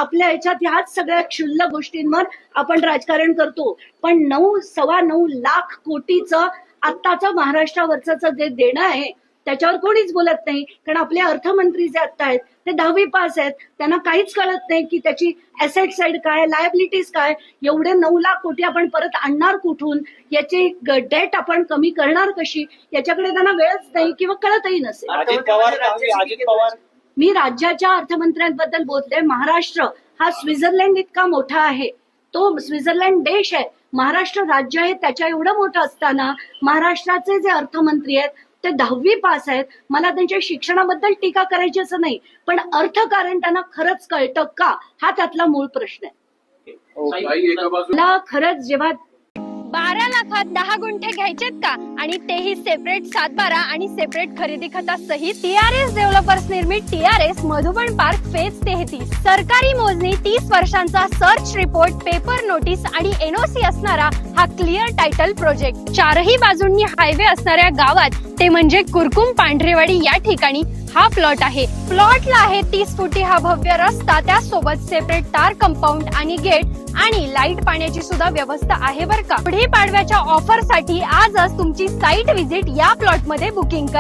आपल्या याच्यात ह्याच सगळ्या क्षुल्लक गोष्टींवर आपण राजकारण करतो. पण 9.9 लाख कोटीचं आत्ताचं महाराष्ट्रावरचं जे देणं आहे त्याच्यावर कोणीच बोलत नाही. कारण आपले अर्थमंत्री जे आता आहेत ते 10वी पास आहेत, त्यांना काहीच कळत नाही की त्याची ऍसेट साईड काय, लायबिलिटीज काय, एवढे 9 लाख कोटी आपण परत आणणार कुठून, याची डेट आपण कमी करणार कशी, याच्याकडे त्यांना वेळच नाही किंवा कळतही नसेल. अजित पवार मी राज्याच्या अर्थमंत्र्यांबद्दल बोलते. महाराष्ट्र हा स्वित्झर्लंड इतका मोठा आहे, तो स्वित्झर्लंड देश आहे, महाराष्ट्र राज्य आहे त्याच्या एवढं मोठं असताना महाराष्ट्राचे जे अर्थमंत्री आहेत ते 10वी पास आहेत. मला त्यांच्या शिक्षणाबद्दल टीका करायची असं नाही, पण अर्थकारण त्यांना खरंच कळतं का, हा त्यातला मूळ प्रश्न आहे. मला खरंच जेव्हा 12 लाखात 10 गुंठे घ्यायचेत का, आणि तेही सेपरेट 7/12 आणि सेपरेट खरेदी खतासहित. टीआरएस डेव्हलपर्स निर्मित टीआरएस मधुबन पार्क फेज 33. सरकारी मोजणी, 30 वर्षांचा सर्च रिपोर्ट, पेपर नोटीस आणि एनओसी असणारा हा क्लिअर टायटल प्रोजेक्ट. चारही बाजूंनी हायवे असणाऱ्या गावात, ते म्हणजे कुरकुम पांढरेवाडी या ठिकाणी हा प्लॉट आहे. प्लॉटला आहे 30 फुटी हा भव्य रस्ता, त्यासोबत सेपरेट तार कंपाऊंड आणि गेट आणि लाईट पाण्याची सुद्धा व्यवस्था आहे बरं का. पुढे पाडव्याच्या ऑफर साठी आजच तुमची साईट व्हिजिट या प्लॉट मध्ये बुकिंग करा.